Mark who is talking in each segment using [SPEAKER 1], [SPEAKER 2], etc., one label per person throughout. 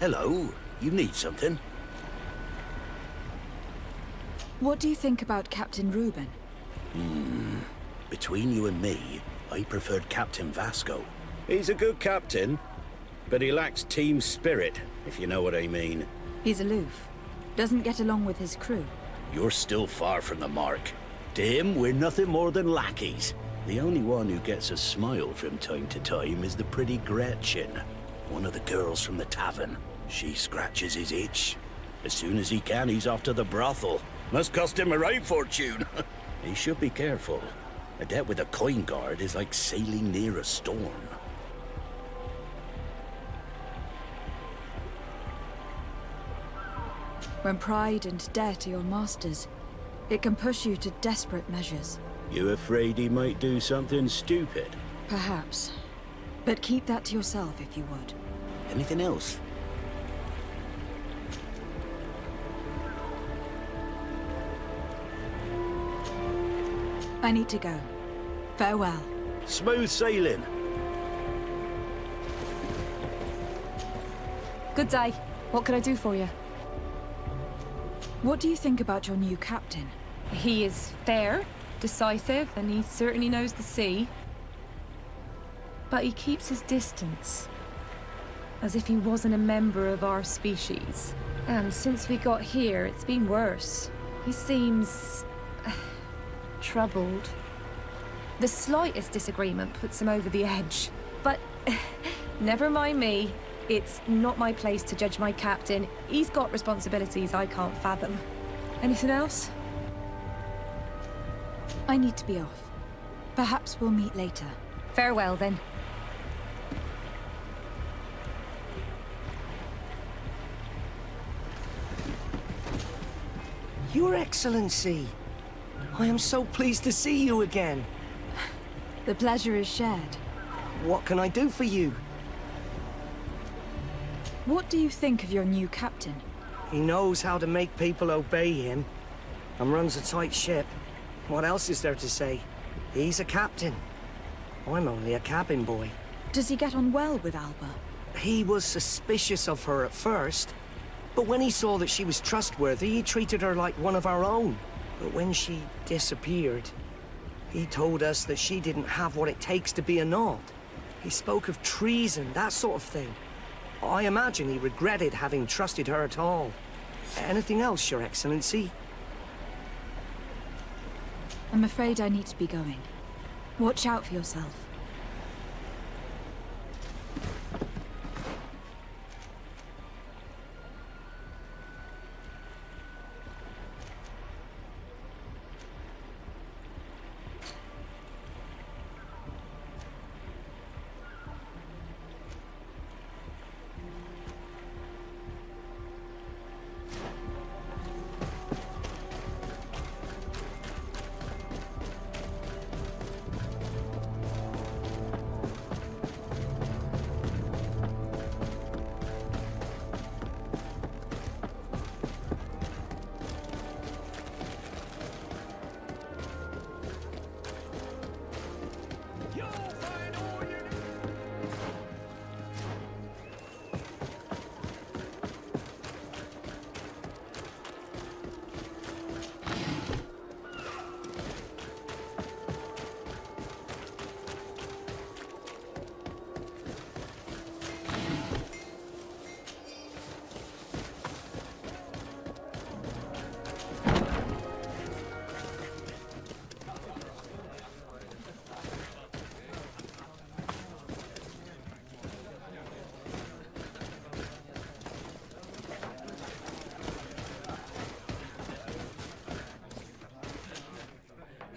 [SPEAKER 1] Hello. You need something?
[SPEAKER 2] What do you think about Captain Reuben?
[SPEAKER 1] Between you and me, I preferred Captain Vasco. He's a good captain, but he lacks team spirit, if you know what I mean.
[SPEAKER 2] He's aloof. Doesn't get along with his crew.
[SPEAKER 1] You're still far from the mark. To him, we're nothing more than lackeys. The only one who gets a smile from time to time is the pretty Gretchen, one of the girls from the tavern. She scratches his itch. As soon as he can, he's off to the brothel. Must cost him a right fortune. He should be careful. A debt with a coin guard is like sailing near a storm.
[SPEAKER 2] When pride and debt are your masters, it can push you to desperate measures.
[SPEAKER 1] You afraid he might do something stupid?
[SPEAKER 2] Perhaps. But keep that to yourself if you would.
[SPEAKER 1] Anything else?
[SPEAKER 2] I need to go. Farewell.
[SPEAKER 1] Smooth sailing.
[SPEAKER 3] Good day. What can I do for you?
[SPEAKER 2] What do you think about your new captain?
[SPEAKER 3] He is fair, decisive, and he certainly knows the sea. But he keeps his distance. As if he wasn't a member of our species. And since we got here, it's been worse. He seems... troubled. The slightest disagreement puts him over the edge. But never mind me. It's not my place to judge my captain. He's got responsibilities I can't fathom. Anything else?
[SPEAKER 2] I need to be off. Perhaps we'll meet later.
[SPEAKER 3] Farewell, then.
[SPEAKER 4] Your Excellency, I am so pleased to see you again.
[SPEAKER 2] The pleasure is shared.
[SPEAKER 4] What can I do for you?
[SPEAKER 2] What do you think of your new captain?
[SPEAKER 4] He knows how to make people obey him, and runs a tight ship. What else is there to say? He's a captain. I'm only a cabin boy.
[SPEAKER 2] Does he get on well with Alba?
[SPEAKER 4] He was suspicious of her at first, but when he saw that she was trustworthy, he treated her like one of our own. But when she disappeared, he told us that she didn't have what it takes to be a Nod. He spoke of treason, that sort of thing. I imagine he regretted having trusted her at all. Anything else, Your Excellency?
[SPEAKER 2] I'm afraid I need to be going. Watch out for yourself.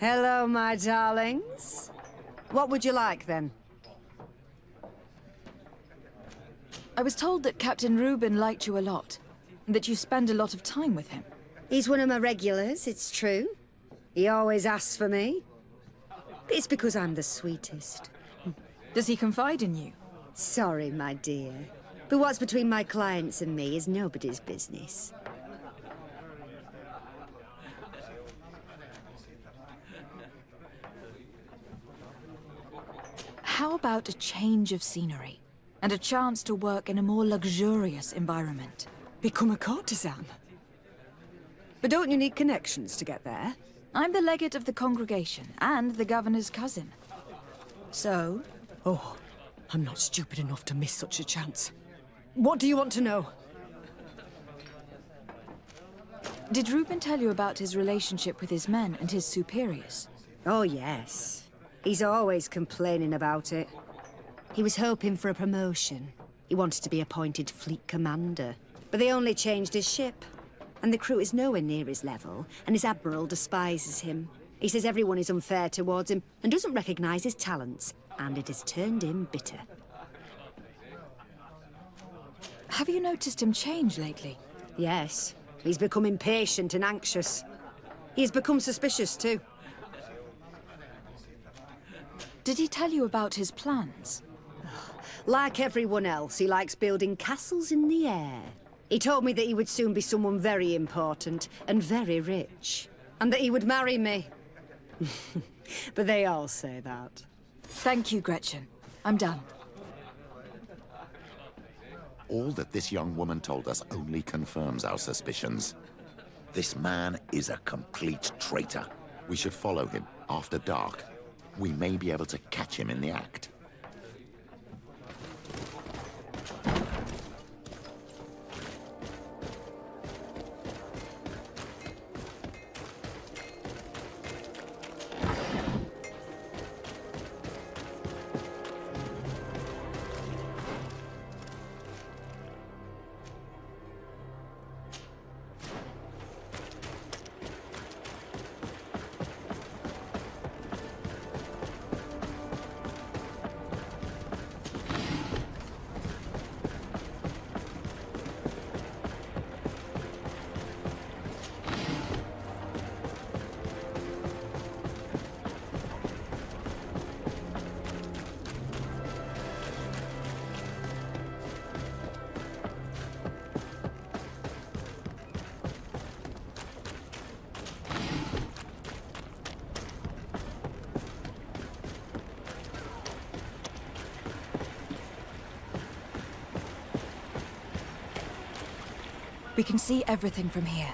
[SPEAKER 5] Hello, my darlings. What would you like, then?
[SPEAKER 2] I was told that Captain Reuben liked you a lot, and that you spend a lot of time with him.
[SPEAKER 5] He's one of my regulars, it's true. He always asks for me. It's because I'm the sweetest.
[SPEAKER 2] Does he confide in you?
[SPEAKER 5] Sorry, my dear. But what's between my clients and me is nobody's business.
[SPEAKER 2] How about a change of scenery? and a chance to work in a more luxurious environment.
[SPEAKER 5] Become a courtesan? But don't you need connections to get there?
[SPEAKER 2] I'm the legate of the congregation and the governor's cousin. So,
[SPEAKER 5] Oh, I'm not stupid enough to miss such a chance. What do you want to know?
[SPEAKER 2] did Reuben tell you about his relationship with his men and his superiors?
[SPEAKER 5] Oh, yes. He's always complaining about it. He was hoping for a promotion. He wanted to be appointed fleet commander. But they only changed his ship. And the crew is nowhere near his level, and his admiral despises him. He says everyone is unfair towards him and doesn't recognize his talents, and it has turned him bitter.
[SPEAKER 2] Have you noticed him change lately?
[SPEAKER 5] Yes, he's become impatient and anxious. He has become suspicious too.
[SPEAKER 2] Did he tell you about his plans?
[SPEAKER 5] Like everyone else, he likes building castles in the air. He told me that he would soon be someone very important and very rich, and that he would marry me. But they all say that.
[SPEAKER 2] Thank you, Gretchen. I'm done.
[SPEAKER 6] All that this young woman told us only confirms our suspicions. This man is a complete traitor. We should follow him after dark. We may be able to catch him in the act.
[SPEAKER 2] We can see everything from here.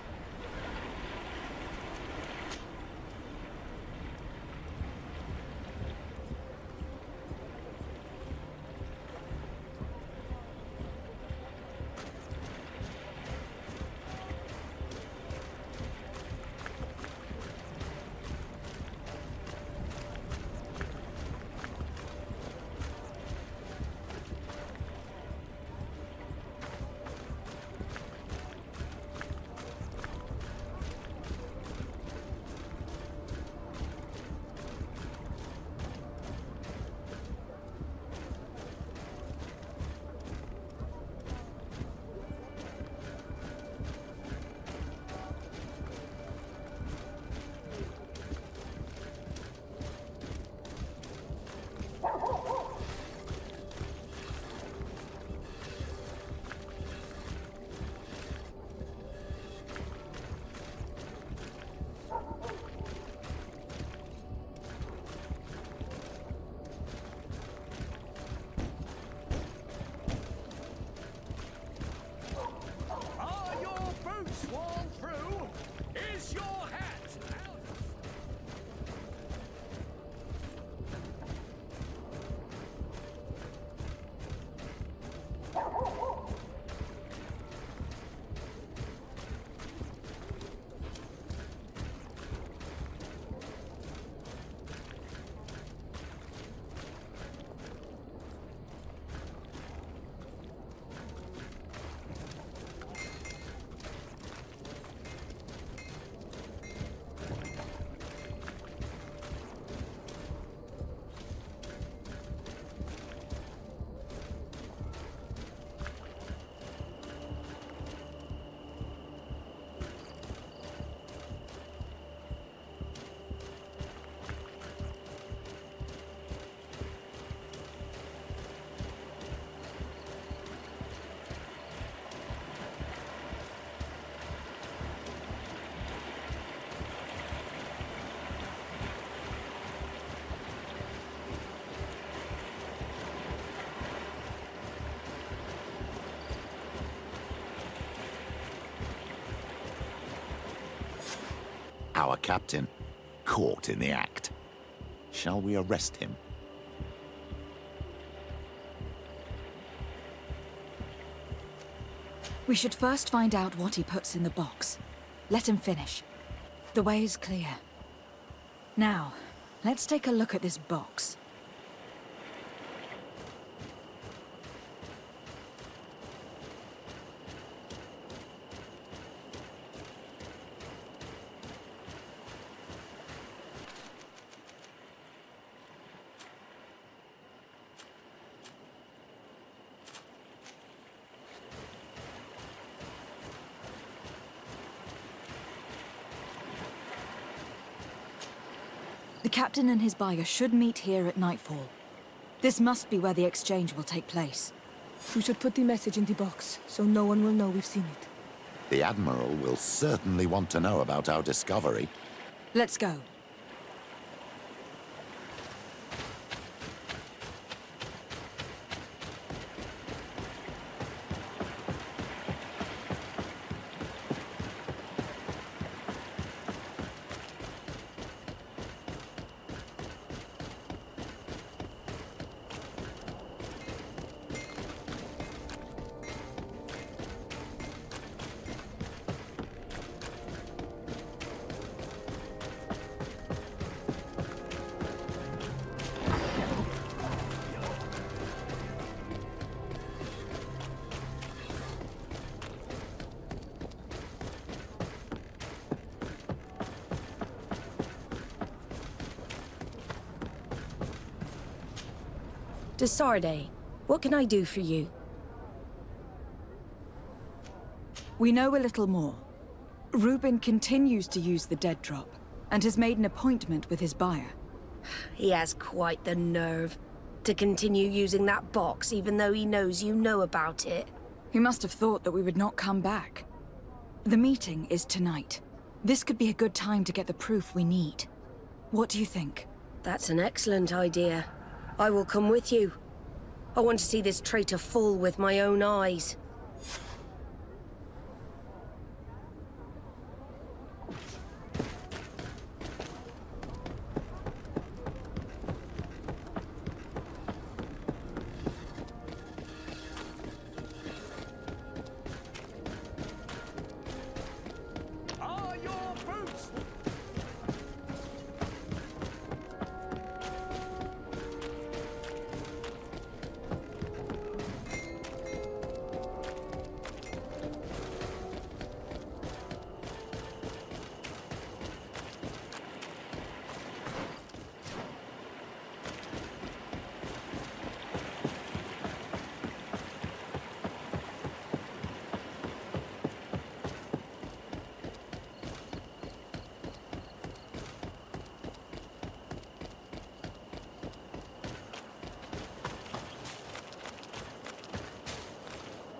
[SPEAKER 6] our captain, caught in the act. Shall we arrest him?
[SPEAKER 2] We should first find out what he puts in the box. Let him finish. The way is clear. Now, let's take a look at this box. The captain and his buyer should meet here at nightfall. This must be where the exchange will take place.
[SPEAKER 7] We should put the message in the box, so no one will know we've seen it.
[SPEAKER 6] The Admiral will certainly want to know about our discovery.
[SPEAKER 2] Let's go.
[SPEAKER 8] Desarde, what can I do for you?
[SPEAKER 2] We know a little more. Reuben continues to use the dead drop, and has made an appointment with his buyer.
[SPEAKER 8] He has quite the nerve to continue using that box even though he knows you know about it.
[SPEAKER 2] He must have thought that we would not come back. The meeting is tonight. This could be a good time to get the proof we need. What do you think?
[SPEAKER 8] That's an excellent idea. I will come with you. I want to see this traitor fall with my own eyes.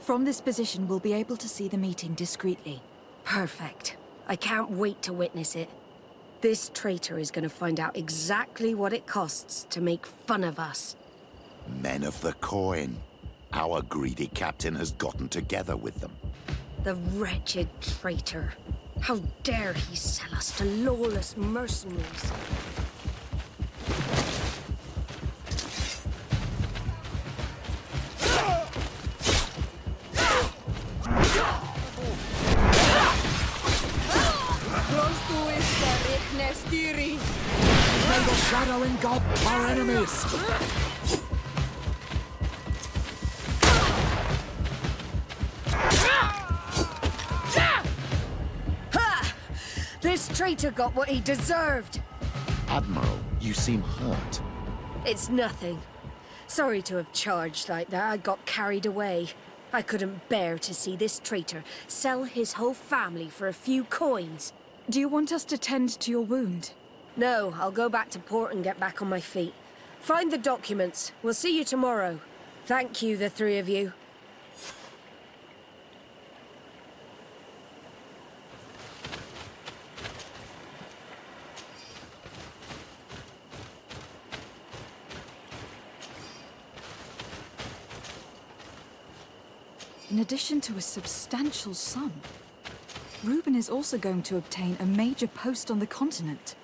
[SPEAKER 2] From this position, we'll be able to see the meeting discreetly.
[SPEAKER 8] Perfect. I can't wait to witness it. This traitor is going to find out exactly what it costs to make fun of us.
[SPEAKER 6] Men of the coin. Our greedy captain has gotten together with them.
[SPEAKER 8] The wretched traitor. How dare he sell us to lawless mercenaries?
[SPEAKER 6] May the shadow engulf our enemies!
[SPEAKER 8] Ha! This traitor got what he deserved.
[SPEAKER 6] Admiral, you seem hurt.
[SPEAKER 8] It's nothing. Sorry to have charged like that. I got carried away. I couldn't bear to see this traitor sell his whole family for a few coins.
[SPEAKER 2] Do you want us to tend to your wound?
[SPEAKER 8] No, I'll go back to port and get back on my feet. Find the documents. We'll see you tomorrow. Thank you, the three of you.
[SPEAKER 2] In addition to a substantial sum. Reuben is also going to obtain a major post on the continent.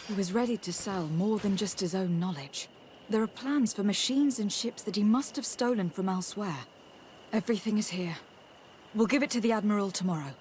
[SPEAKER 2] He was ready to sell more than just his own knowledge. There are plans for machines and ships that he must have stolen from elsewhere. Everything is here. We'll give it to the Admiral tomorrow.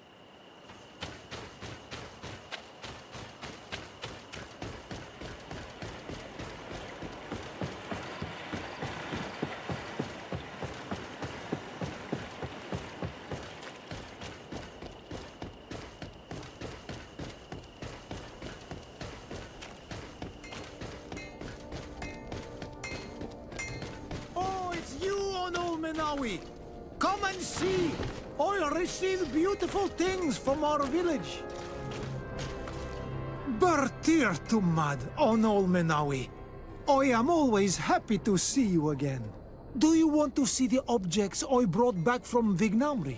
[SPEAKER 9] Come and see! I receive beautiful things from our village. Bertir to Mad on Olmenawi. I am always happy to see you again. Do you want to see the objects I brought back from Vignamri?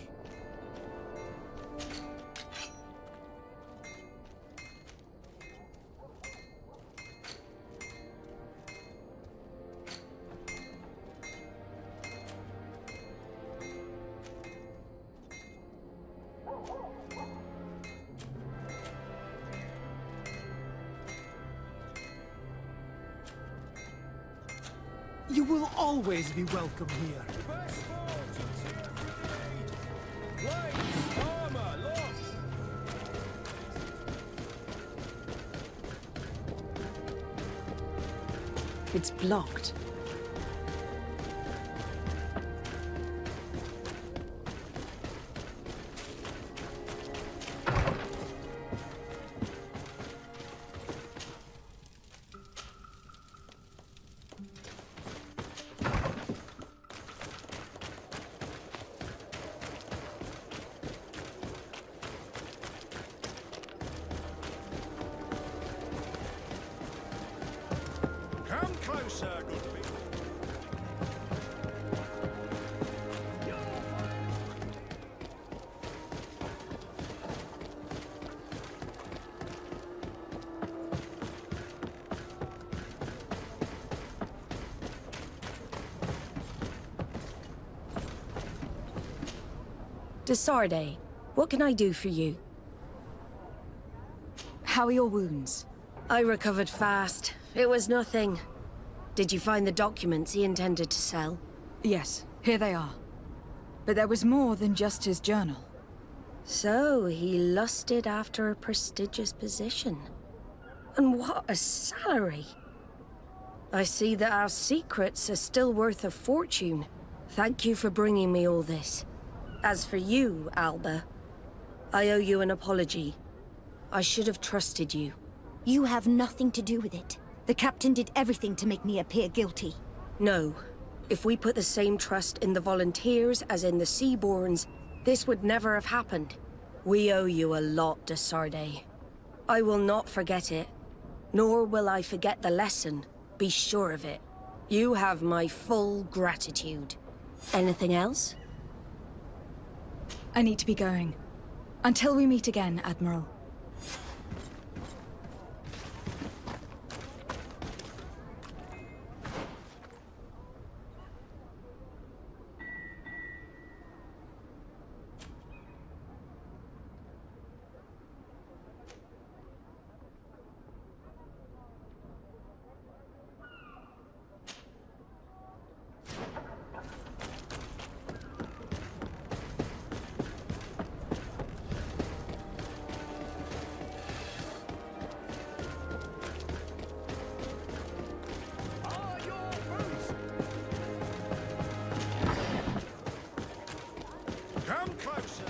[SPEAKER 9] You will always be welcome here.
[SPEAKER 2] It's blocked.
[SPEAKER 10] Come closer, good people.
[SPEAKER 8] Desarde, what can I do for you?
[SPEAKER 2] How are your wounds?
[SPEAKER 8] I recovered fast. It was nothing. Did you find the documents he intended to sell?
[SPEAKER 2] Yes, here they are. But there was more than just his journal.
[SPEAKER 8] So, he lusted after a prestigious position. And what a salary! I see that our secrets are still worth a fortune. Thank you for bringing me all this. As for you, Alba, I owe you an apology. I should have trusted you.
[SPEAKER 5] You have nothing to do with it. The captain did everything to make me appear guilty.
[SPEAKER 8] No. If we put the same trust in the volunteers as in the Seaborns, this would never have happened. We owe you a lot, Desarde. I will not forget it. Nor will I forget the lesson. Be sure of it. You have my full gratitude. Anything else?
[SPEAKER 2] I need to be going. Until we meet again, Admiral.
[SPEAKER 10] Come closer.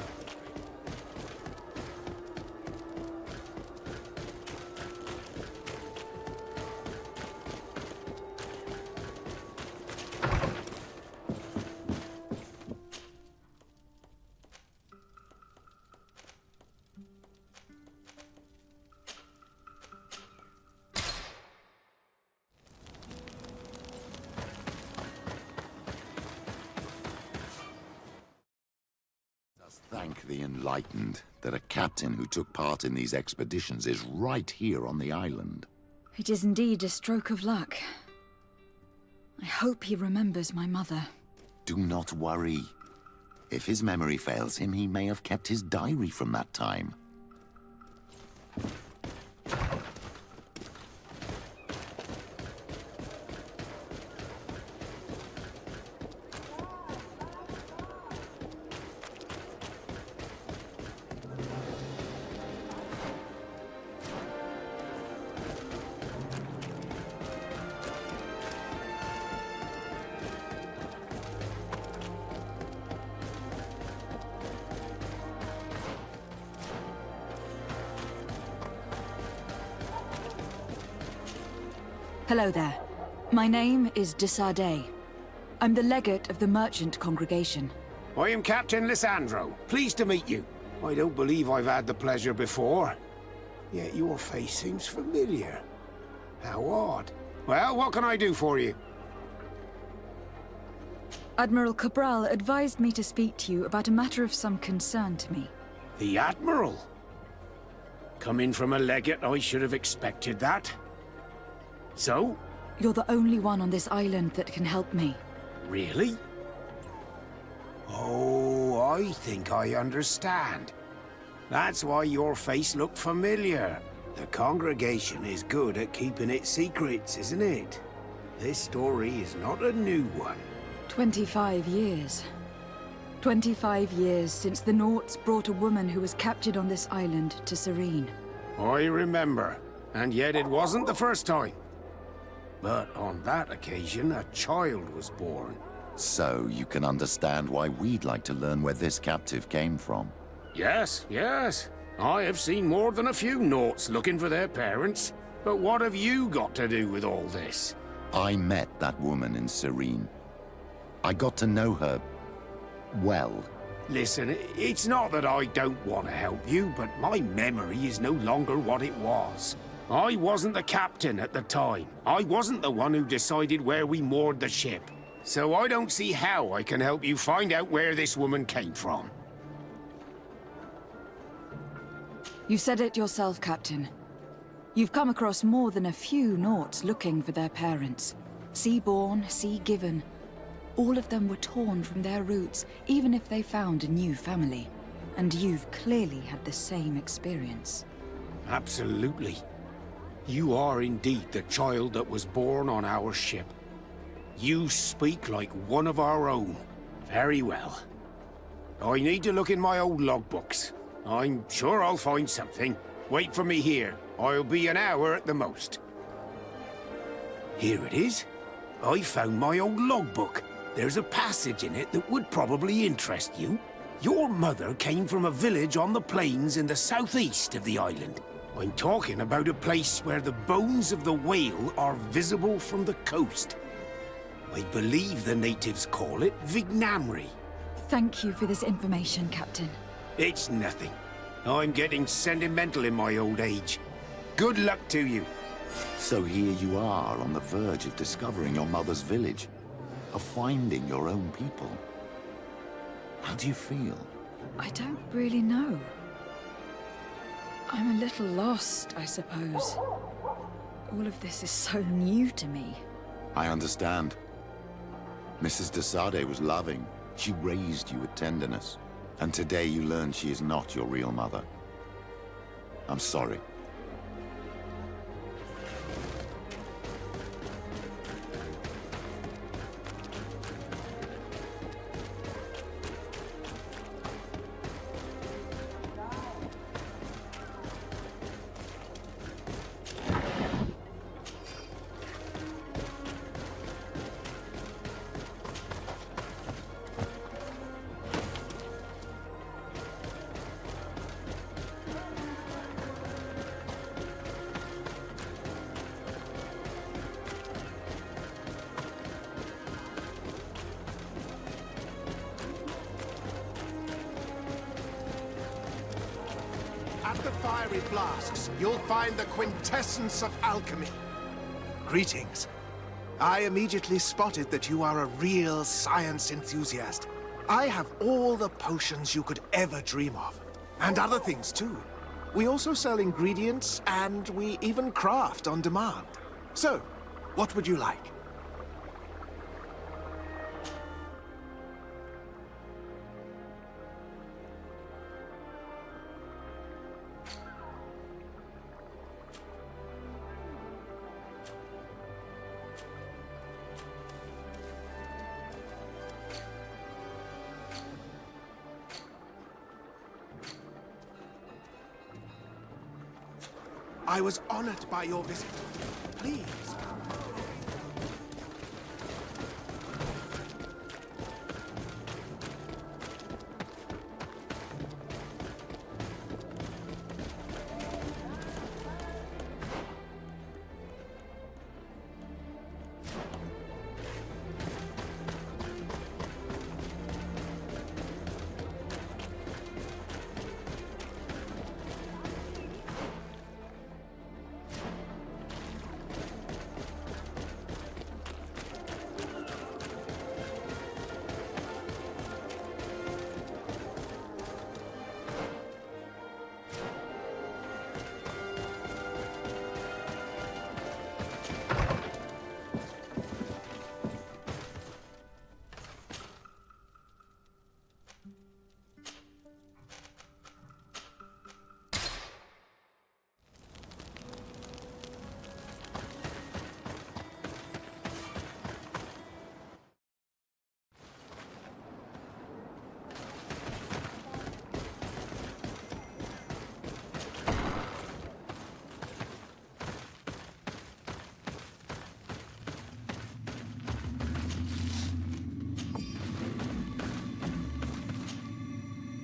[SPEAKER 6] Thank the enlightened that a captain who took part in these expeditions is right here on the island.
[SPEAKER 2] It is indeed a stroke of luck. I hope he remembers my mother.
[SPEAKER 6] Do not worry. If his memory fails him, he may have kept his diary from that time.
[SPEAKER 2] Hello there. My name is de Sardet. I'm the legate of the merchant congregation.
[SPEAKER 11] I am Captain Lysandro. Pleased to meet you. I don't believe I've had the pleasure before. Yet your face seems familiar. How odd. Well, what can I do for you?
[SPEAKER 2] Admiral Cabral advised me to speak to you about a matter of some concern to me.
[SPEAKER 11] The Admiral? Coming from a legate, I should have expected that. So?
[SPEAKER 2] You're the only one on this island that can help me.
[SPEAKER 11] Really? Oh, I think I understand. That's why your face looked familiar. The congregation is good at keeping its secrets, isn't it? This story is not a new one.
[SPEAKER 2] 25 years. 25 years since the Nauts brought a woman who was captured on this island to Serene.
[SPEAKER 11] I remember. And yet it wasn't the first time. But on that occasion, a child was born.
[SPEAKER 6] So you can understand why we'd like to learn where this captive came from.
[SPEAKER 11] Yes, yes. I have seen more than a few Nauts looking for their parents. But what have you got to do with all this?
[SPEAKER 6] I met that woman in Serene. I got to know her well.
[SPEAKER 11] Listen, it's not that I don't want to help you, but my memory is no longer what it was. I wasn't the captain at the time. I wasn't the one who decided where we moored the ship. So I don't see how I can help you find out where this woman came from.
[SPEAKER 2] You said it yourself, Captain. You've come across more than a few Nauts looking for their parents. Sea-born, sea-given. All of them were torn from their roots, even if they found a new family. And you've clearly had the same experience.
[SPEAKER 11] Absolutely. You are indeed the child that was born on our ship. You speak like one of our own. Very well. I need to look in my old logbooks. I'm sure I'll find something. Wait for me here. I'll be an hour at the most. Here it is. I found my old logbook. There's a passage in it that would probably interest you. Your mother came from a village on the plains in the southeast of the island. I'm talking about a place where the bones of the whale are visible from the coast. I believe the natives call it Vignamri.
[SPEAKER 2] Thank you for this information, Captain.
[SPEAKER 11] It's nothing. I'm getting sentimental in my old age. Good luck to you.
[SPEAKER 6] So here you are on the verge of discovering your mother's village, of finding your own people. How do you feel?
[SPEAKER 2] I don't really know. I'm a little lost, I suppose. All of this is so new to me.
[SPEAKER 6] I understand. Mrs. de Sardet was loving. She raised you with tenderness. And today you learn she is not your real mother. I'm sorry.
[SPEAKER 10] At the fiery flasks, you'll find the quintessence of alchemy. Greetings. I immediately spotted that you are a real science enthusiast. I have all the potions you could ever dream of. And other things, too. We also sell ingredients, and we even craft on demand. So, what would you like? I was honored by your visit. Please.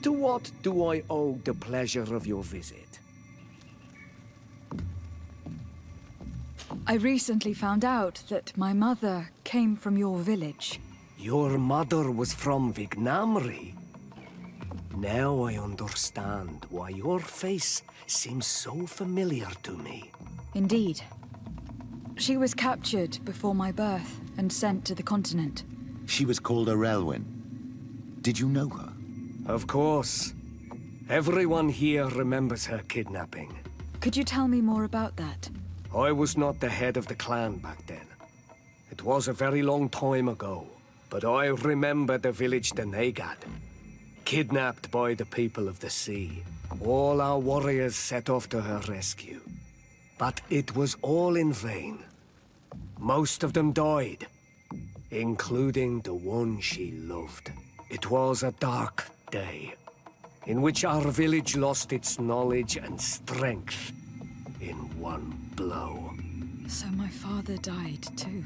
[SPEAKER 4] To what do I owe the pleasure of your visit?
[SPEAKER 2] I recently found out that my mother came from your village.
[SPEAKER 4] Your mother was from Vignamri. Now I understand why your face seems so familiar to me.
[SPEAKER 2] Indeed. She was captured before my birth and sent to the continent.
[SPEAKER 6] She was called Arelwyn. Did you know her?
[SPEAKER 4] Of course. Everyone here remembers her kidnapping.
[SPEAKER 2] Could you tell me more about that?
[SPEAKER 4] I was not the head of the clan back then. It was a very long time ago, but I remember the village Denegad. Kidnapped by the people of the sea. All our warriors set off to her rescue. But it was all in vain. Most of them died, including the one she loved. It was a dark day, in which our village lost its knowledge and strength in one blow.
[SPEAKER 2] So my father died too.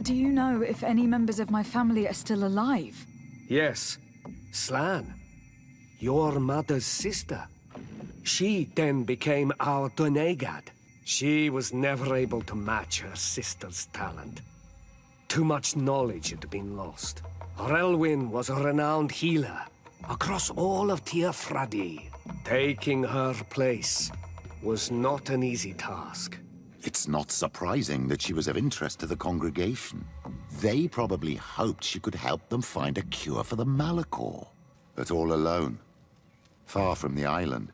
[SPEAKER 2] Do you know if any members of my family are still alive?
[SPEAKER 4] Yes, Slan, your mother's sister. She then became our Donegad. She was never able to match her sister's talent. Too much knowledge had been lost. Relwyn was a renowned healer across all of Teofradi. Taking her place was not an easy task.
[SPEAKER 6] It's not surprising that she was of interest to the congregation. They probably hoped she could help them find a cure for the Malachor. But all alone, far from the island.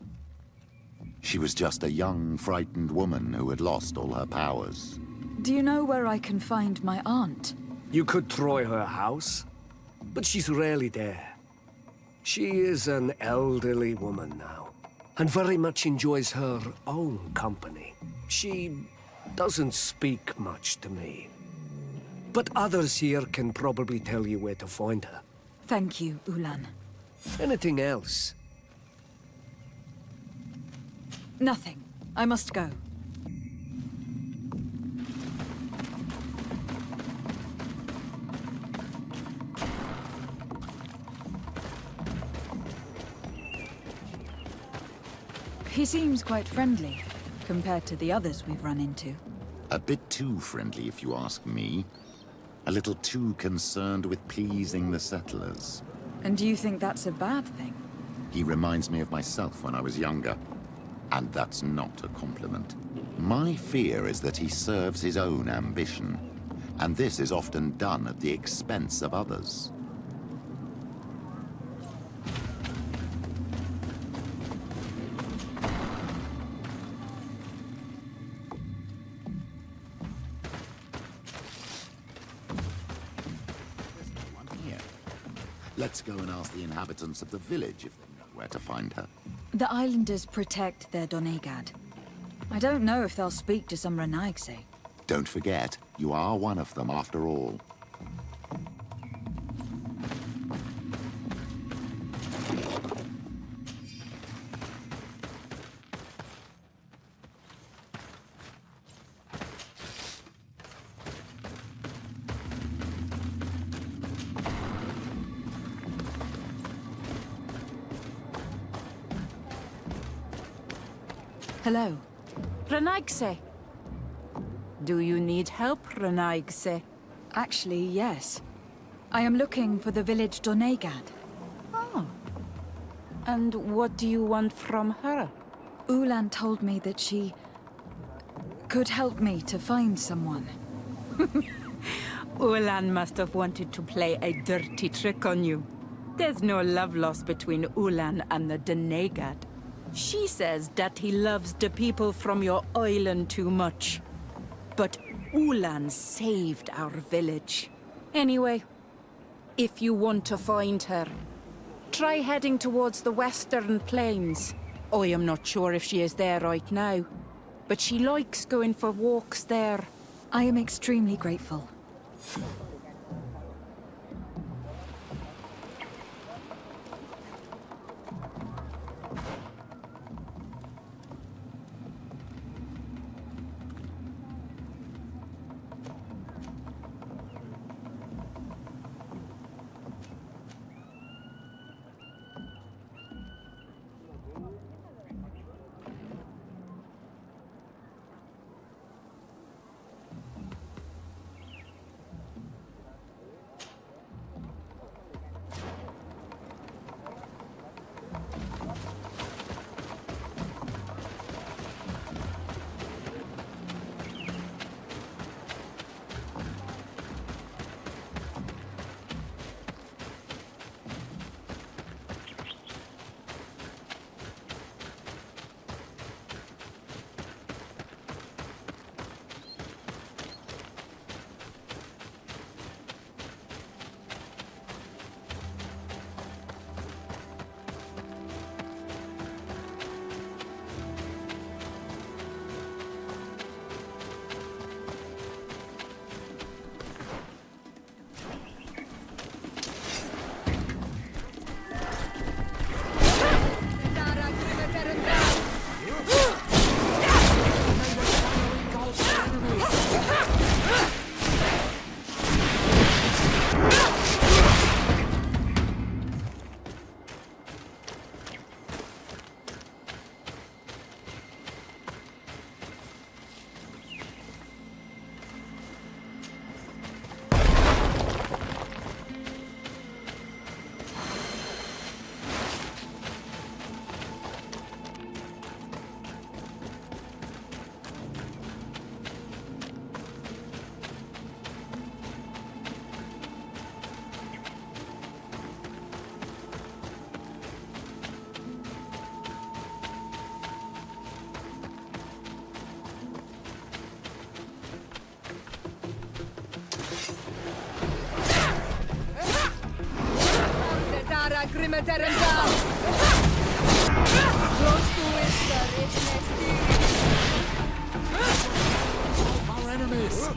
[SPEAKER 6] She was just a young, frightened woman who had lost all her powers.
[SPEAKER 2] Do you know where I can find my aunt?
[SPEAKER 4] You could try her house, but she's rarely there. She is an elderly woman now, and very much enjoys her own company. She doesn't speak much to me. But others here can probably tell you where to find her.
[SPEAKER 2] Thank you, Ulan.
[SPEAKER 4] Anything else?
[SPEAKER 2] Nothing. I must go. He seems quite friendly, compared to the others we've run into.
[SPEAKER 6] A bit too friendly, if you ask me. A little too concerned with pleasing the settlers.
[SPEAKER 2] And do you think that's a bad thing?
[SPEAKER 6] He reminds me of myself when I was younger. And that's not a compliment. My fear is that he serves his own ambition. And this is often done at the expense of others. Let's go and ask the inhabitants of the village if they know where to find her.
[SPEAKER 2] The islanders protect their Donegad. I don't know if they'll speak to some Renaigse.
[SPEAKER 6] Don't forget, you are one of them after all.
[SPEAKER 2] Hello.
[SPEAKER 12] Renaigse. Do you need help, Renaigse?
[SPEAKER 2] Actually, yes. I am looking for the village Donegad.
[SPEAKER 12] Oh. And what do you want from her?
[SPEAKER 2] Ulan told me that she could help me to find someone.
[SPEAKER 12] Ulan must have wanted to play a dirty trick on you. There's no love lost between Ulan and the Donegad. She says that he loves the people from your island too much. But Ulan saved our village. Anyway, if you want to find her, try heading towards the western plains. I am not sure if she is there right now, but she likes going for walks there.
[SPEAKER 2] I am extremely grateful.
[SPEAKER 9] Our enemies!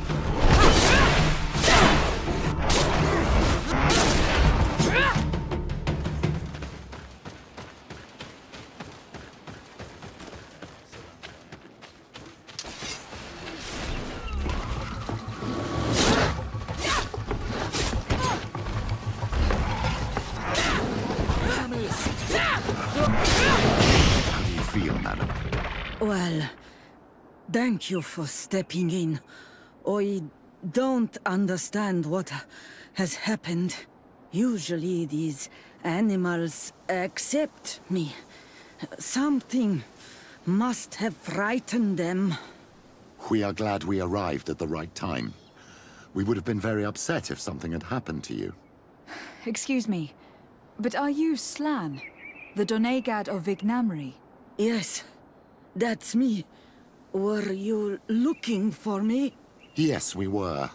[SPEAKER 6] How do you feel, madam?
[SPEAKER 12] Well, thank you for stepping in. I don't understand what has happened. Usually these animals accept me. Something must have frightened them.
[SPEAKER 6] We are glad we arrived at the right time. We would have been very upset if something had happened to you.
[SPEAKER 2] Excuse me, but are you Slan? The Donegad of Vignamri?
[SPEAKER 12] Yes, that's me. Were you looking for me?
[SPEAKER 6] Yes, we were.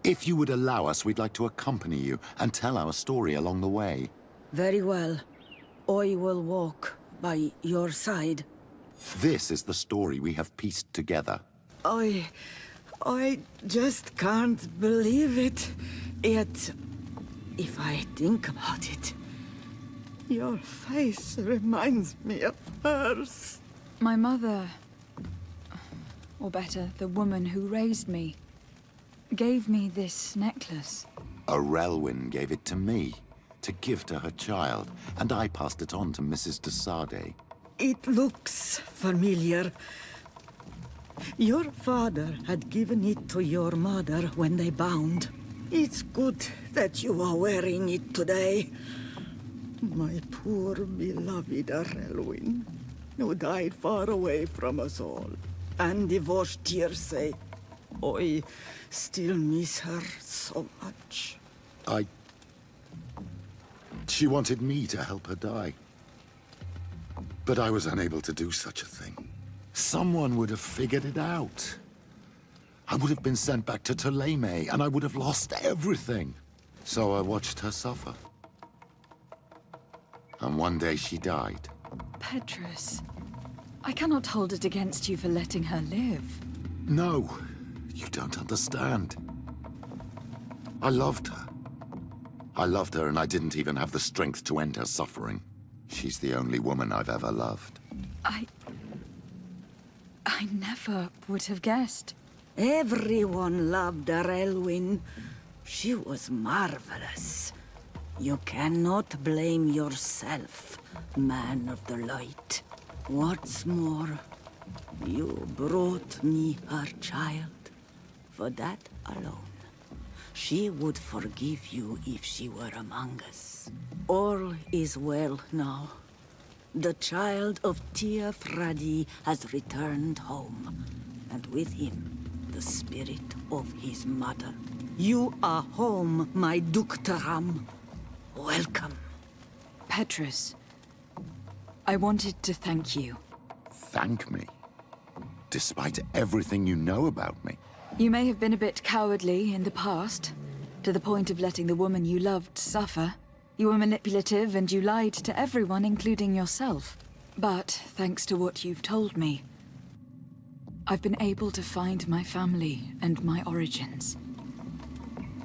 [SPEAKER 6] If you would allow us, we'd like to accompany you and tell our story along the way.
[SPEAKER 12] Very well. I will walk by your side.
[SPEAKER 6] This is the story we have pieced together.
[SPEAKER 12] I just can't believe it. Yet, if I think about it, your face reminds me of hers.
[SPEAKER 2] My mother, or better, the woman who raised me, gave me this necklace.
[SPEAKER 6] A Relwyn gave it to me, to give to her child, and I passed it on to Mrs. de Sade.
[SPEAKER 13] It looks familiar. Your father had given it to your mother when they bound. It's good that you are wearing it today. My poor beloved Arelwyn, who died far away from us all. And divorced Tirce. I still miss her so much.
[SPEAKER 6] She wanted me to help her die. But I was unable to do such a thing. Someone would have figured it out. I would have been sent back to Ptolemy, and I would have lost everything. So I watched her suffer. And one day she died.
[SPEAKER 2] Petrus, I cannot hold it against you for letting her live.
[SPEAKER 6] No, you don't understand. I loved her. I loved her, and I didn't even have the strength to end her suffering. She's the only woman I've ever loved.
[SPEAKER 2] I never would have guessed.
[SPEAKER 13] Everyone loved Arelwyn. She was marvelous. You cannot blame yourself, man of the light. What's more, you brought me her child. For that alone, she would forgive you if she were among us. All is well now. The child of Tia Fradi has returned home, and with him, the spirit of his mother. You are home, my Duktaram. Welcome.
[SPEAKER 2] Petrus, I wanted to thank you.
[SPEAKER 6] Thank me? Despite everything you know about me?
[SPEAKER 2] You may have been a bit cowardly in the past, to the point of letting the woman you loved suffer. You were manipulative and you lied to everyone, including yourself. But thanks to what you've told me, I've been able to find my family and my origins.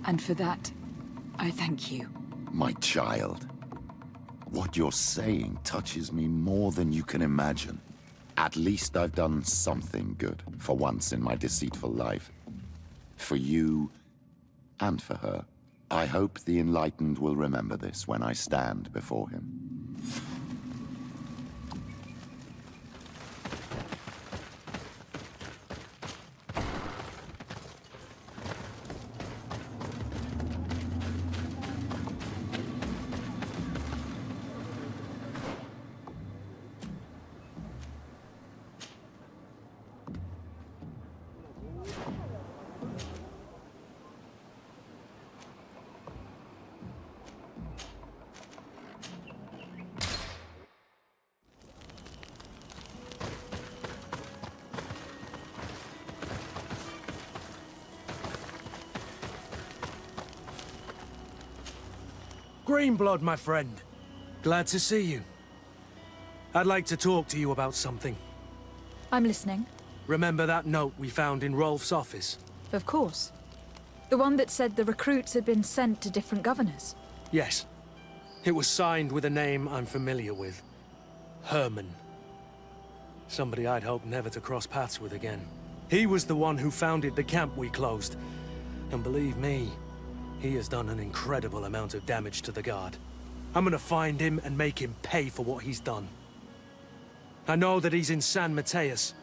[SPEAKER 2] And for that, I thank you.
[SPEAKER 6] My child. What you're saying touches me more than you can imagine. At least I've done something good for once in my deceitful life. For you and for her. I hope the Enlightened will remember this when I stand before him.
[SPEAKER 14] Greenblood, my friend. Glad to see you. I'd like to talk to you about something.
[SPEAKER 2] I'm listening.
[SPEAKER 14] Remember that note we found in Rolf's office?
[SPEAKER 2] Of course. The one that said the recruits had been sent to different governors.
[SPEAKER 14] Yes. It was signed with a name I'm familiar with. Herman. Somebody I'd hoped never to cross paths with again. He was the one who founded the camp we closed. And believe me, he has done an incredible amount of damage to the Guard. I'm gonna find him and make him pay for what he's done. I know that he's in San Mateus.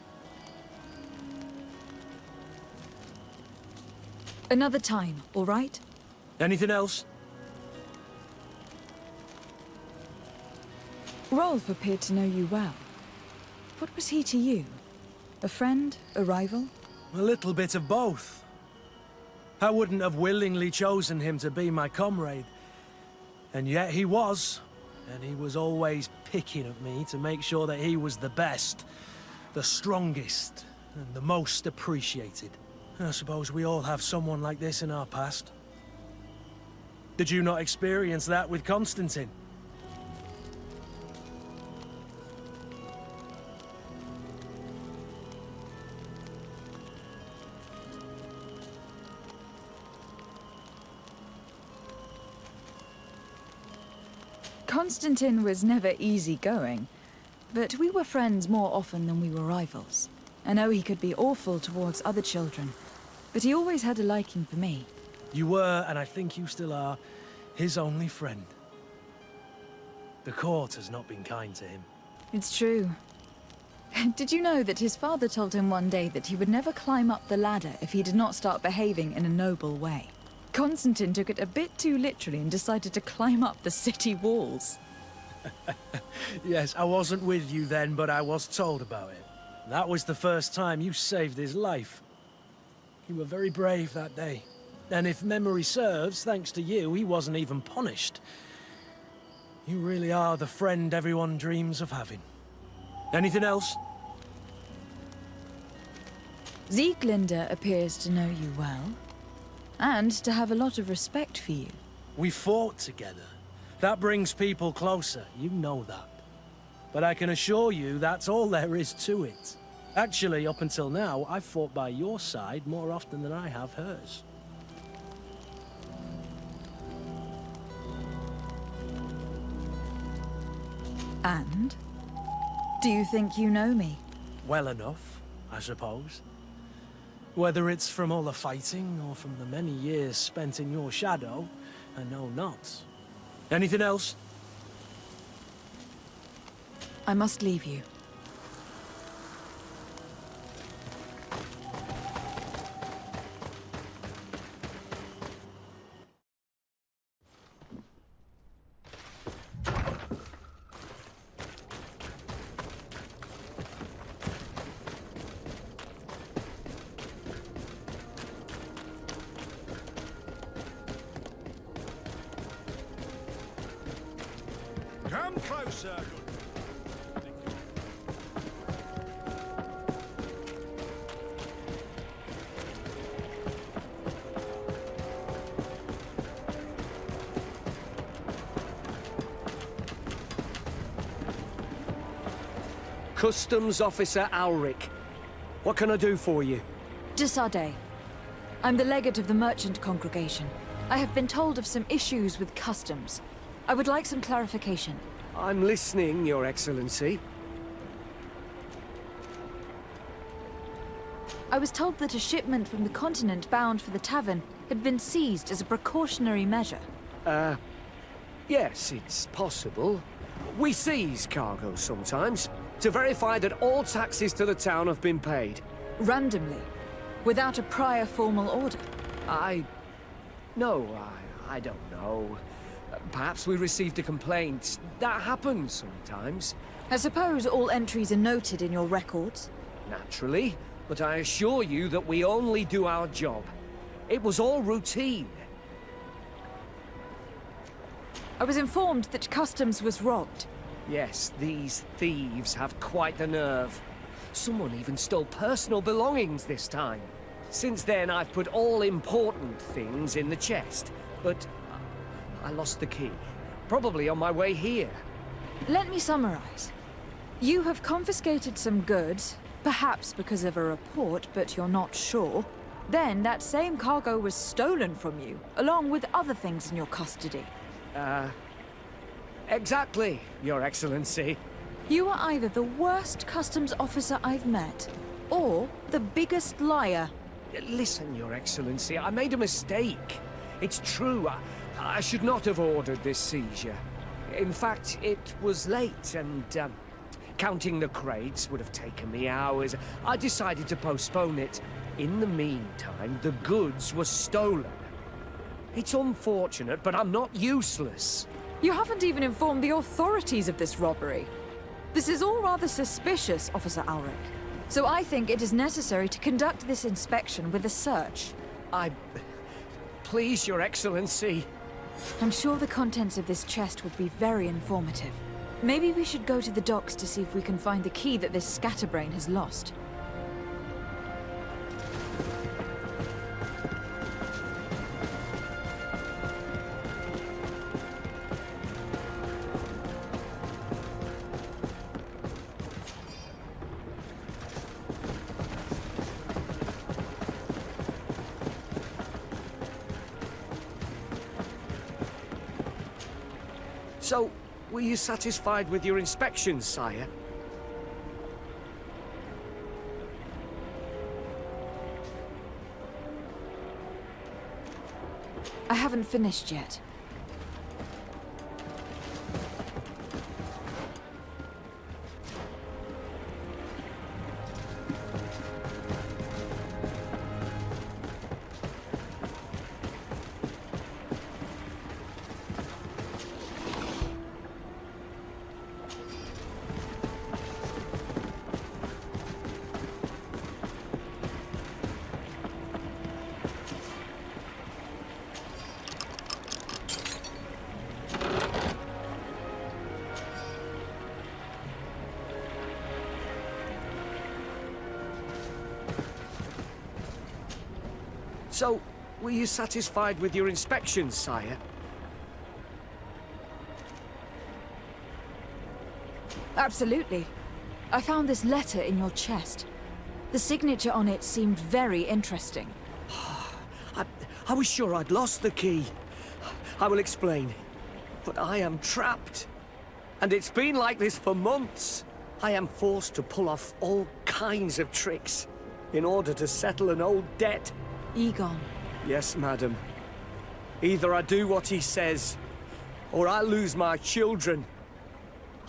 [SPEAKER 2] Another time, all right?
[SPEAKER 14] Anything else?
[SPEAKER 2] Rolf appeared to know you well. What was he to you? A friend? A rival?
[SPEAKER 14] A little bit of both. I wouldn't have willingly chosen him to be my comrade. And yet he was. And he was always picking at me to make sure that he was the best, the strongest, and the most appreciated. I suppose we all have someone like this in our past. Did you not experience that with Constantine?
[SPEAKER 2] Constantine was never easygoing, but we were friends more often than we were rivals. I know he could be awful towards other children, but he always had a liking for me.
[SPEAKER 14] You were, and I think you still are, his only friend. The court has not been kind to him.
[SPEAKER 2] It's true. Did you know that his father told him one day that he would never climb up the ladder if he did not start behaving in a noble way? Constantine took it a bit too literally and decided to climb up the city walls.
[SPEAKER 14] Yes, I wasn't with you then, but I was told about it. That was the first time you saved his life. You were very brave that day. And if memory serves, thanks to you, he wasn't even punished. You really are the friend everyone dreams of having. Anything else?
[SPEAKER 2] Sieglinde appears to know you well, and to have a lot of respect for you.
[SPEAKER 14] We fought together. That brings people closer, you know that. But I can assure you that's all there is to it. Actually, up until now, I've fought by your side more often than I have hers.
[SPEAKER 2] And? Do you think you know me?
[SPEAKER 14] Well enough, I suppose. Whether it's from all the fighting or from the many years spent in your shadow, I know not. Anything else?
[SPEAKER 2] I must leave you.
[SPEAKER 15] Come closer.
[SPEAKER 4] Customs Officer Alric. What can I do for you?
[SPEAKER 2] Desade. I'm the legate of the merchant congregation. I have been told of some issues with customs. I would like some clarification.
[SPEAKER 4] I'm listening, Your Excellency.
[SPEAKER 2] I was told that a shipment from the continent bound for the tavern had been seized as a precautionary measure.
[SPEAKER 4] Yes, it's possible. We seize cargo sometimes, to verify that all taxes to the town have been paid.
[SPEAKER 2] Randomly, without a prior formal order.
[SPEAKER 4] No, I don't know. Perhaps we received a complaint. That happens sometimes.
[SPEAKER 2] I suppose all entries are noted in your records?
[SPEAKER 4] Naturally, but I assure you that we only do our job. It was all routine.
[SPEAKER 2] I was informed that customs was robbed.
[SPEAKER 4] Yes, these thieves have quite the nerve. Someone even stole personal belongings this time. Since then, I've put all important things in the chest, but I lost the key. Probably on my way here.
[SPEAKER 2] Let me summarize. You have confiscated some goods, perhaps because of a report, but you're not sure. Then that same cargo was stolen from you, along with other things in your custody.
[SPEAKER 4] Exactly, Your Excellency.
[SPEAKER 2] You are either the worst customs officer I've met, or the biggest liar.
[SPEAKER 4] Listen, Your Excellency, I made a mistake. It's true, I should not have ordered this seizure. In fact, it was late, and counting the crates would have taken me hours. I decided to postpone it. In the meantime, the goods were stolen. It's unfortunate, but I'm not useless.
[SPEAKER 2] You haven't even informed the authorities of this robbery. This is all rather suspicious, Officer Alric. So I think it is necessary to conduct this inspection with a search.
[SPEAKER 4] Please, Your Excellency.
[SPEAKER 2] I'm sure the contents of this chest would be very informative. Maybe we should go to the docks to see if we can find the key that this scatterbrain has lost.
[SPEAKER 4] So, were you satisfied with your inspections, sire?
[SPEAKER 2] I haven't finished yet.
[SPEAKER 4] So, were you satisfied with your inspections, sire?
[SPEAKER 2] Absolutely. I found this letter in your chest. The signature on it seemed very interesting.
[SPEAKER 4] I was sure I'd lost the key. I will explain. But I am trapped. And it's been like this for months. I am forced to pull off all kinds of tricks in order to settle an old debt.
[SPEAKER 2] Egon.
[SPEAKER 4] Yes, madam. Either I do what he says, or I lose my children.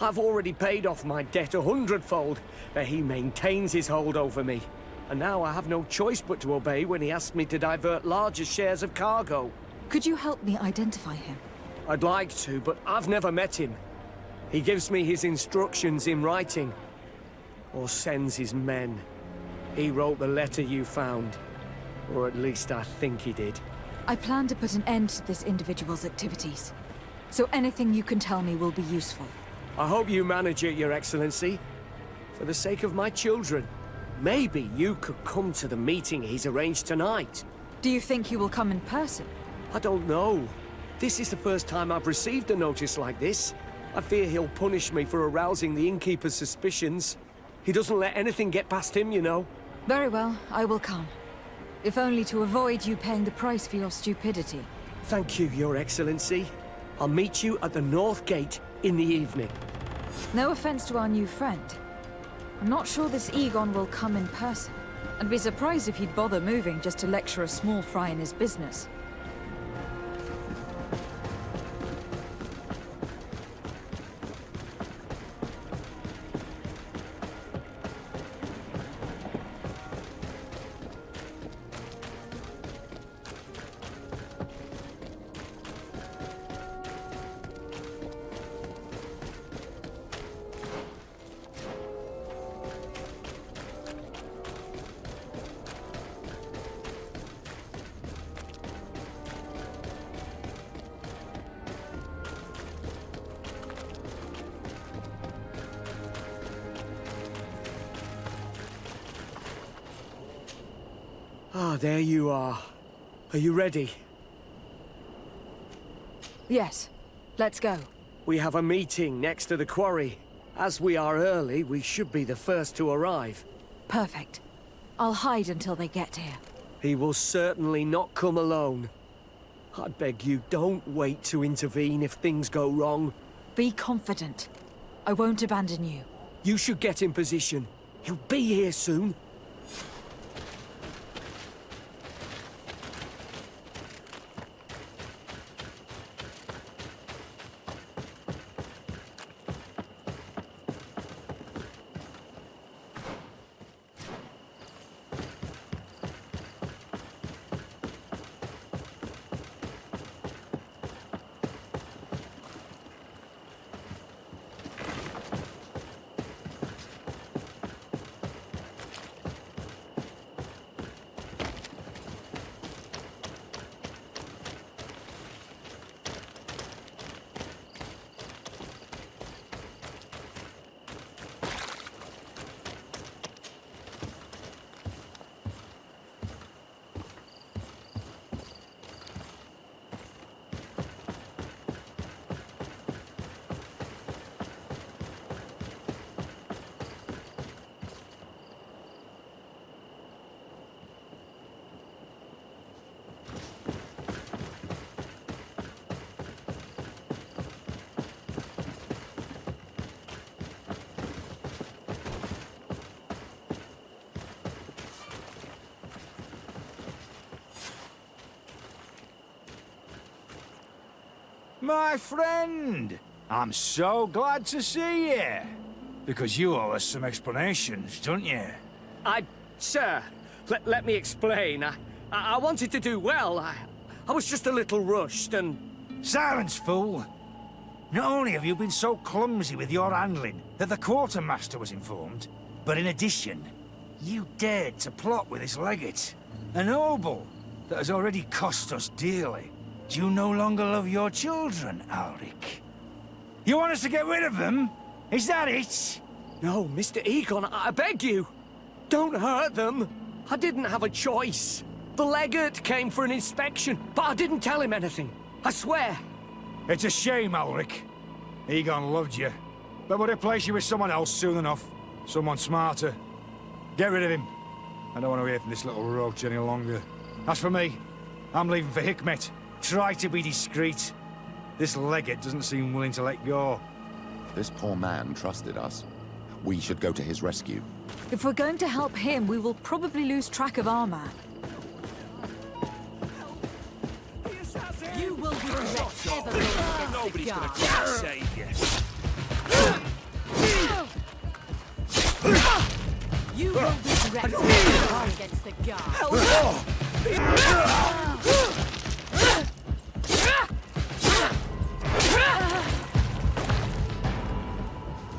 [SPEAKER 4] I've already paid off my debt 100-fold, but he maintains his hold over me. And now I have no choice but to obey when he asks me to divert larger shares of cargo.
[SPEAKER 2] Could you help me identify him?
[SPEAKER 4] I'd like to, but I've never met him. He gives me his instructions in writing, or sends his men. He wrote the letter you found, or at least I think he did.
[SPEAKER 2] I plan to put an end to this individual's activities, so anything you can tell me will be useful.
[SPEAKER 4] I hope you manage it, Your Excellency. For the sake of my children, maybe you could come to the meeting he's arranged tonight.
[SPEAKER 2] Do you think he will come in person?
[SPEAKER 4] I don't know. This is the first time I've received a notice like this. I fear he'll punish me for arousing the innkeeper's suspicions. He doesn't let anything get past him, you know.
[SPEAKER 2] Very well, I will come. If only to avoid you paying the price for your stupidity.
[SPEAKER 4] Thank you, Your Excellency. I'll meet you at the North Gate in the evening.
[SPEAKER 2] No offense to our new friend. I'm not sure this Egon will come in person. I'd be surprised if he'd bother moving just to lecture a small fry in his business.
[SPEAKER 4] Ah, there you are. Are you ready?
[SPEAKER 2] Yes. Let's go.
[SPEAKER 4] We have a meeting next to the quarry. As we are early, we should be the first to arrive.
[SPEAKER 2] Perfect. I'll hide until they get here.
[SPEAKER 4] He will certainly not come alone. I beg you, don't wait to intervene if things go wrong.
[SPEAKER 2] Be confident. I won't abandon you.
[SPEAKER 4] You should get in position. He'll be here soon.
[SPEAKER 15] My friend! I'm so glad to see you. Because you owe us some explanations, don't you?
[SPEAKER 4] Sir, let me explain. I wanted to do well. I was just a little rushed and...
[SPEAKER 15] Silence, fool! Not only have you been so clumsy with your handling that the quartermaster was informed, but in addition, you dared to plot with his legate, a noble that has already cost us dearly. Do you no longer love your children, Ulrich? You want us to get rid of them? Is that it?
[SPEAKER 4] No, Mr. Egon, I beg you. Don't hurt them. I didn't have a choice. The legate came for an inspection, but I didn't tell him anything. I swear.
[SPEAKER 15] It's a shame, Alric. Egon loved you, but would replace you with someone else soon enough. Someone smarter. Get rid of him. I don't want to hear from this little roach any longer. As for me, I'm leaving for Hikmet. Try to be discreet. This legate doesn't seem willing to let go.
[SPEAKER 6] This poor man trusted us. We should go to his rescue.
[SPEAKER 2] If we're going to help him, we will probably lose track of our man.
[SPEAKER 16] You will regret ever going against
[SPEAKER 11] Nobody's
[SPEAKER 16] the
[SPEAKER 11] gonna
[SPEAKER 16] guard.
[SPEAKER 11] come and save you.
[SPEAKER 16] You will regret ever going against the guard.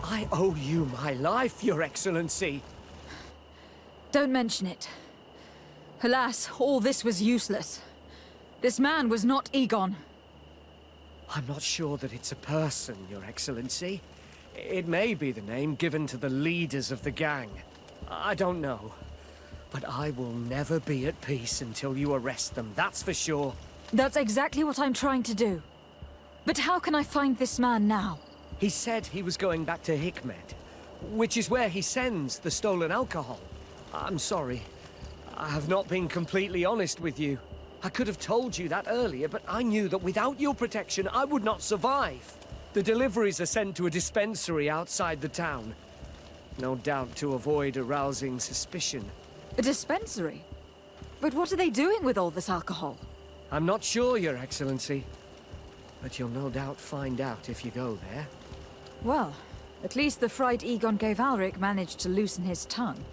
[SPEAKER 4] I owe you my life, Your Excellency.
[SPEAKER 2] Don't mention it. Alas, all this was useless. This man was not Egon.
[SPEAKER 4] I'm not sure that it's a person, Your Excellency. It may be the name given to the leaders of the gang. I don't know. But I will never be at peace until you arrest them, that's for sure.
[SPEAKER 2] That's exactly what I'm trying to do. But how can I find this man now?
[SPEAKER 4] He said he was going back to Hikmet, which is where he sends the stolen alcohol. I'm sorry. I have not been completely honest with you. I could have told you that earlier, but I knew that without your protection, I would not survive. The deliveries are sent to a dispensary outside the town. No doubt to avoid arousing suspicion.
[SPEAKER 2] A dispensary? But what are they doing with all this alcohol?
[SPEAKER 4] I'm not sure, Your Excellency. But you'll no doubt find out if you go there.
[SPEAKER 2] Well, at least the fright Egon gave Alric managed to loosen his tongue.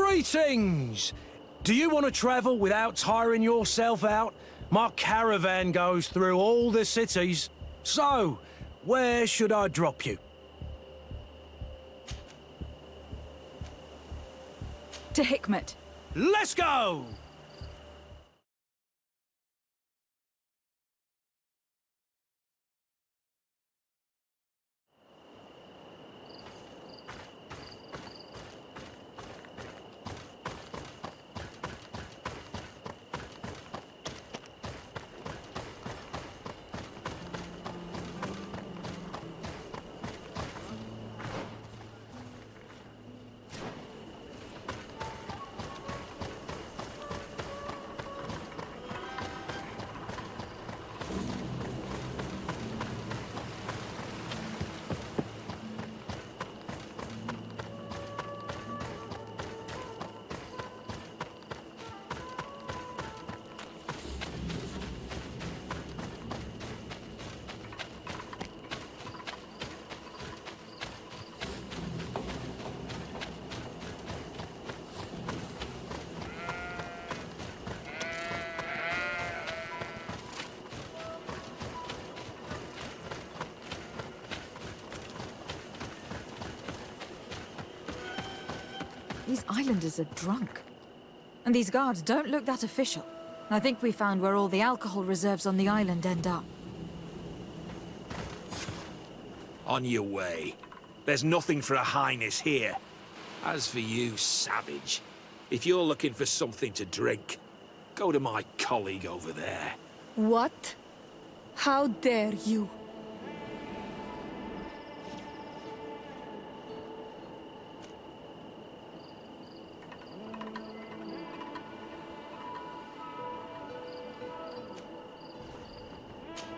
[SPEAKER 14] Greetings! Do you want to travel without tiring yourself out? My caravan goes through all the cities. So, where should I drop you?
[SPEAKER 2] To Hikmet.
[SPEAKER 14] Let's go!
[SPEAKER 2] These islanders are drunk. And these guards don't look that official. I think we found where all the alcohol reserves on the island end up.
[SPEAKER 11] On your way. There's nothing for a highness here. As for you, savage, if you're looking for something to drink, go to my colleague over there.
[SPEAKER 7] What? How dare you?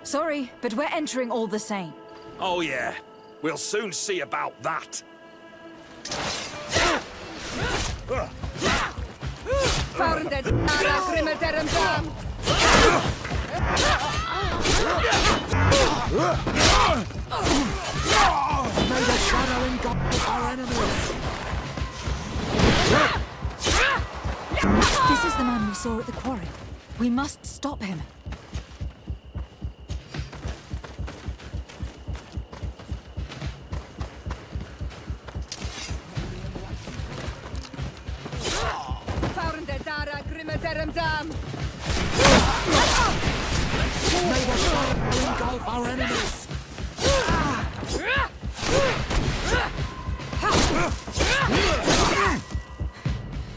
[SPEAKER 2] Sorry, but we're entering all the same.
[SPEAKER 11] Oh yeah, we'll soon see about that.
[SPEAKER 1] May the shadow engulf our enemies.
[SPEAKER 2] This is the man we saw at the quarry. We must stop him.
[SPEAKER 6] May the sun engulf our enemies!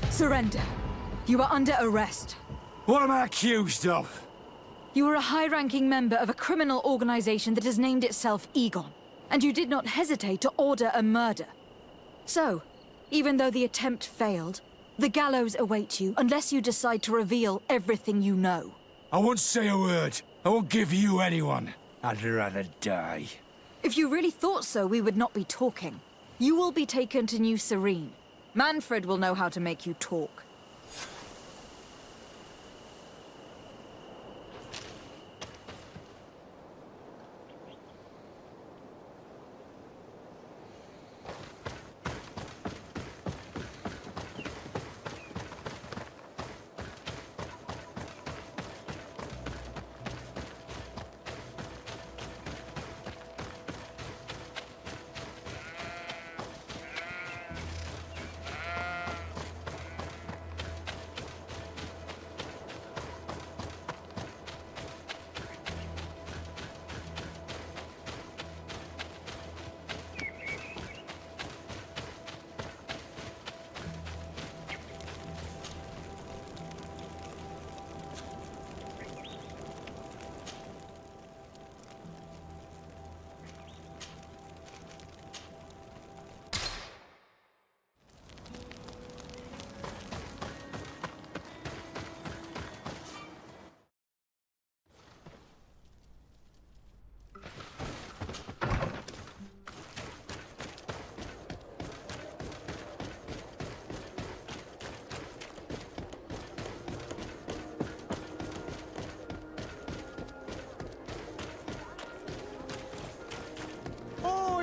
[SPEAKER 2] Surrender. You are under arrest.
[SPEAKER 15] What am I accused of?
[SPEAKER 2] You are a high-ranking member of a criminal organization that has named itself Egon, and you did not hesitate to order a murder. So, even though the attempt failed, the gallows awaits you unless you decide to reveal everything you know.
[SPEAKER 15] I won't say a word. I won't give you anyone. I'd rather die.
[SPEAKER 2] If you really thought so, we would not be talking. You will be taken to New Serene. Manfred will know how to make you talk.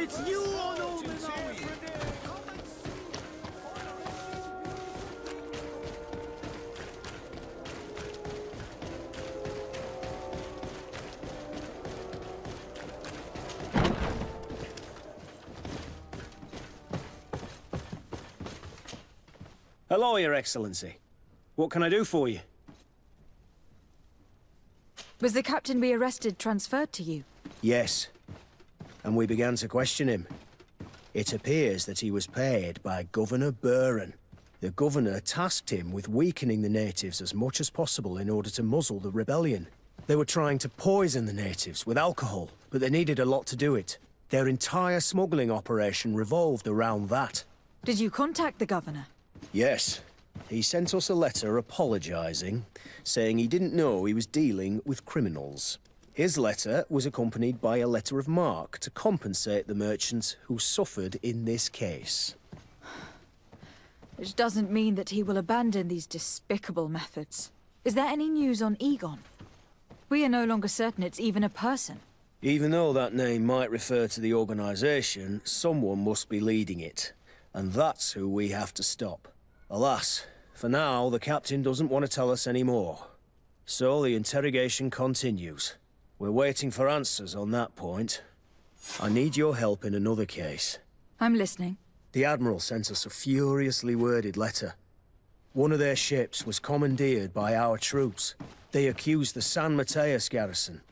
[SPEAKER 9] It's you on old Menawi!
[SPEAKER 17] Hello, Your Excellency. What can I do for you?
[SPEAKER 2] Was the captain we arrested transferred to you?
[SPEAKER 17] Yes. And we began to question him. It appears that he was paid by Governor Buren. The governor tasked him with weakening the natives as much as possible in order to muzzle the rebellion. They were trying to poison the natives with alcohol, but they needed a lot to do it. Their entire smuggling operation revolved around that.
[SPEAKER 2] Did you contact the governor?
[SPEAKER 17] Yes. He sent us a letter apologizing, saying he didn't know he was dealing with criminals. His letter was accompanied by a letter of marque to compensate the merchants who suffered in this case.
[SPEAKER 2] Which doesn't mean that he will abandon these despicable methods. Is there any news on Egon? We are no longer certain it's even a person.
[SPEAKER 17] Even though that name might refer to the organization, someone must be leading it. And that's who we have to stop. Alas, for now, the captain doesn't want to tell us any more. So the interrogation continues. We're waiting for answers on that point. I need your help in another case.
[SPEAKER 2] I'm listening.
[SPEAKER 17] The Admiral sent us a furiously worded letter. One of their ships was commandeered by our troops. They accused the San Mateus garrison.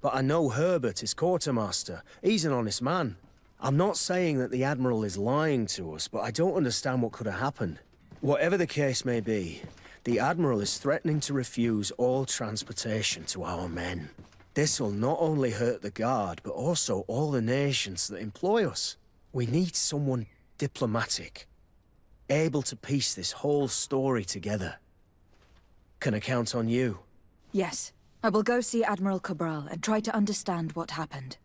[SPEAKER 17] But I know Herbert is quartermaster. He's an honest man. I'm not saying that the Admiral is lying to us, but I don't understand what could have happened. Whatever the case may be, the Admiral is threatening to refuse all transportation to our men. This will not only hurt the Guard, but also all the nations that employ us. We need someone diplomatic, able to piece this whole story together. Can I count on you?
[SPEAKER 2] Yes. I will go see Admiral Cabral and try to understand what happened.